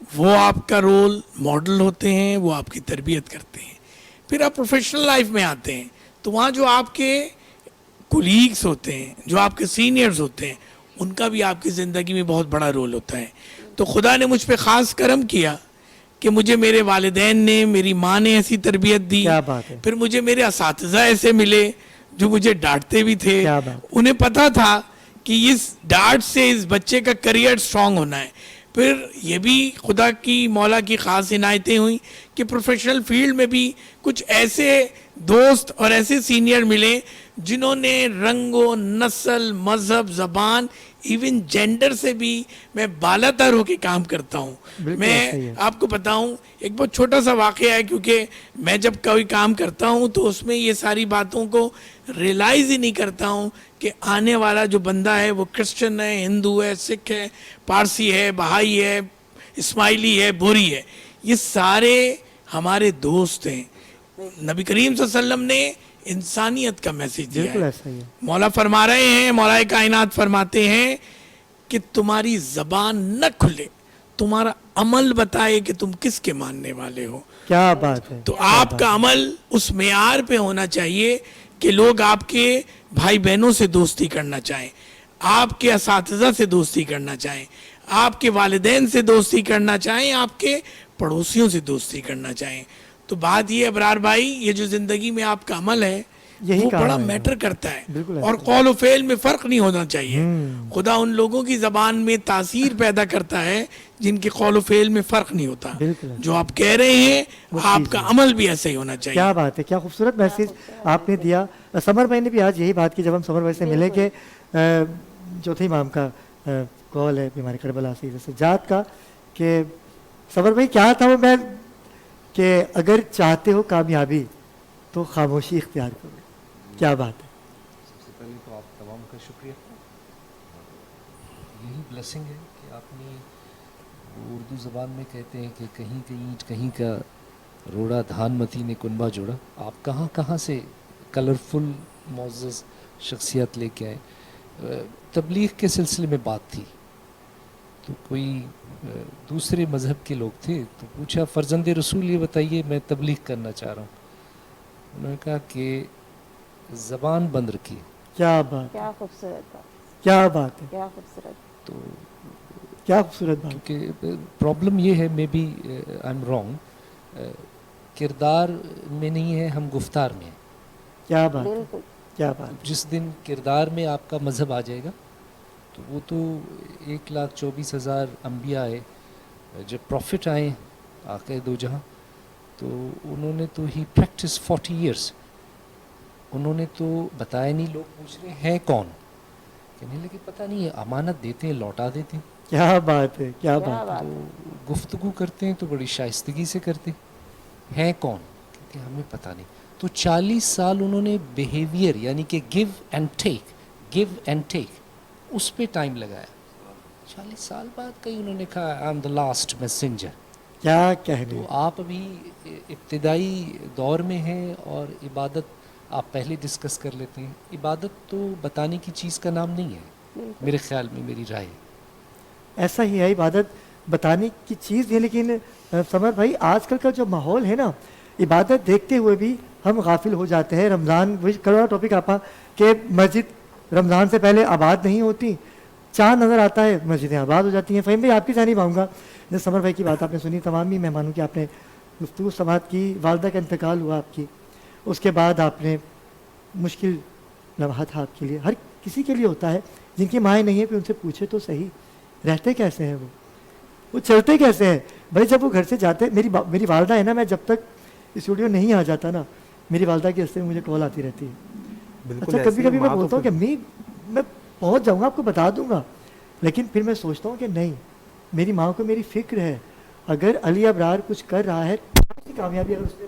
وہ آپ کا رول ماڈل ہوتے ہیں, وہ آپ کی تربیت کرتے ہیں. پھر آپ پروفیشنل لائف میں آتے ہیں تو وہاں جو آپ کے کولیگس ہوتے ہیں, جو آپ کے سینئرز ہوتے ہیں, ان کا بھی آپ کی زندگی میں بہت بڑا رول ہوتا ہے. تو خدا نے مجھ پہ خاص کرم کیا کہ مجھے میرے والدین نے, میری ماں نے ایسی تربیت دی. کیا بات ہے. پھر مجھے میرے اساتذہ ایسے ملے جو مجھے ڈانٹتے بھی تھے. کیا بات. انہیں پتا تھا کہ اس ڈانٹ سے اس بچے کا کریئر سٹرونگ ہونا ہے. پھر یہ بھی خدا کی, مولا کی خاص عنایتیں ہوئیں کہ پروفیشنل فیلڈ میں بھی کچھ ایسے دوست اور ایسے سینئر ملے جنہوں نے رنگ و نسل, مذہب, زبان, ایون جینڈر سے بھی میں بالا تر ہو کے کام کرتا ہوں. میں آپ کو بتاؤں ایک بہت چھوٹا سا واقعہ ہے, کیونکہ میں جب کوئی کام کرتا ہوں تو اس میں یہ ساری باتوں کو ریلائز ہی نہیں کرتا ہوں کہ آنے والا جو بندہ ہے وہ کرسچن ہے, ہندو ہے, سکھ ہے, پارسی ہے, بہائی ہے, اسماعیلی ہے, بوری ہے. یہ سارے ہمارے دوست ہیں. نبی کریم صلی اللہ علیہ وسلم نے انسانیت کا میسج دیا ہے. مولا فرما رہے ہیں, مولا کائنات فرماتے ہیں کہ تمہاری زبان نہ کھلے, تمہارا عمل بتائے کہ تم کس کے ماننے والے ہو. کیا بات ہے. تو آپ کا عمل اس معیار پہ ہونا چاہیے کہ لوگ آپ کے بھائی بہنوں سے دوستی کرنا چاہیں, آپ کے اساتذہ سے دوستی کرنا چاہیں, آپ کے والدین سے دوستی کرنا چاہیں, آپ کے پڑوسیوں سے دوستی کرنا چاہیں. تو بات یہ ابرار بھائی, یہ جو زندگی میں آپ کا عمل ہے وہ بڑا میٹر کرتا ہے, اور قول و فعل میں فرق نہیں ہونا چاہیے. خدا ان لوگوں کی زبان میں تاثیر پیدا کرتا ہے جن کے قول و فعل میں فرق نہیں ہوتا. جو آپ کہہ رہے ہیں آپ کا عمل بھی ایسا ہی ہونا چاہیے. کیا بات ہے, کیا خوبصورت میسج آپ نے دیا. سمر بھائی نے بھی آج یہی بات کی جب ہم سمر بھائی سے ملے کہ چوتھے امام کا کال ہے بیماری کربلا سے سجاد کا, کہ سمر بھائی کیا تھا وہ, میں کہ اگر چاہتے ہو کامیابی تو خاموشی اختیار کرو. کیا بات ہے. سب سے پہلے تو آپ تمام کا شکریہ. یہی بلیسنگ ہے کہ آپ نے, اردو زبان میں کہتے ہیں کہ کہیں کہیں کہیں کا روڑا دھان متی نے کنبا جوڑا. آپ کہاں کہاں سے کلرفل معزز شخصیت لے کے آئے. تبلیغ کے سلسلے میں بات تھی تو کوئی دوسرے مذہب کے لوگ تھے, تو پوچھا فرزند رسول یہ بتائیے میں تبلیغ کرنا چاہ رہا ہوں. انہوں نے کہا کہ زبان بند رکھی. کیا بات, کیا خوبصورت بات, کیا بات ہے, کیا خوبصورت. تو کیا خوبصورت بات. کیونکہ پرابلم یہ ہے, maybe I am wrong, کردار میں نہیں ہے, ہم گفتار میں ہیں. کیا بات, بالکل کیا بات. جس دن کردار میں آپ کا مذہب آ جائے گا تو وہ تو 1,24,000 انبیاء آئے, جب پروفٹ آئے آقا دو جہاں, تو انہوں نے تو ہی پریکٹس 40 ایئرس, انہوں نے تو بتایا نہیں. لوگ پوچھ رہے ہیں کون, کہنے لگے پتہ نہیں, امانت دیتے ہیں لوٹا دیتے ہیں. کیا بات ہے, کیا بات. تو گفتگو کرتے ہیں تو بڑی شائستگی سے کرتے ہیں کون, کہ ہمیں پتہ نہیں. تو 40 سال انہوں نے بیہیویئر یعنی کہ گیو اینڈ ٹیک اس پہ ٹائم لگایا. 40 سال بعد کہیں انہوں نے کہا I am the last messenger. کیا کہنے. تو آپ ابھی ابتدائی دور میں ہیں اور عبادت آپ پہلے ڈسکس کر لیتے ہیں. عبادت تو بتانے کی چیز کا نام نہیں ہے میرے خیال میں, میری رائے. ایسا ہی ہے, عبادت بتانے کی چیز ہے. لیکن سمر بھائی آج کل کا جو ماحول ہے نا, عبادت دیکھتے ہوئے بھی ہم غافل ہو جاتے ہیں. رمضان وہی کرو ٹاپک آپ کہ مسجد رمضان سے پہلے آباد نہیں ہوتی, چاند نظر آتا ہے مسجدیں آباد ہو جاتی ہیں. فہیم بھائی آپ کی جانب آؤں گا. جیسے سمر بھائی کی بات آپ نے سنی, تمام ہی مہمانوں کی آپ نے گفتگو سماعت کی. والدہ کا انتقال ہوا آپ کی, اس کے بعد آپ نے مشکل لمحات آپ کے لیے, ہر کسی کے لیے ہوتا ہے جن کی مائیں نہیں ہیں, پھر ان سے پوچھے تو صحیح رہتے کیسے ہیں, وہ چلتے کیسے ہیں بھائی. جب وہ گھر سے جاتے, میری والدہ ہے نا, میں جب تک اسٹوڈیو نہیں آ جاتا نا, میری والدہ کے راستے میں مجھے کال آتی رہتی ہے. اچھا کبھی کبھی میں بولتا ہوں کہ امی میں پہنچ جاؤں گا, آپ کو بتا دوں گا, لیکن پھر میں سوچتا ہوں کہ نہیں, میری ماں کو میری فکر ہے. اگر علی ابرار کچھ کر رہا ہے, کامیابی اگر اس نے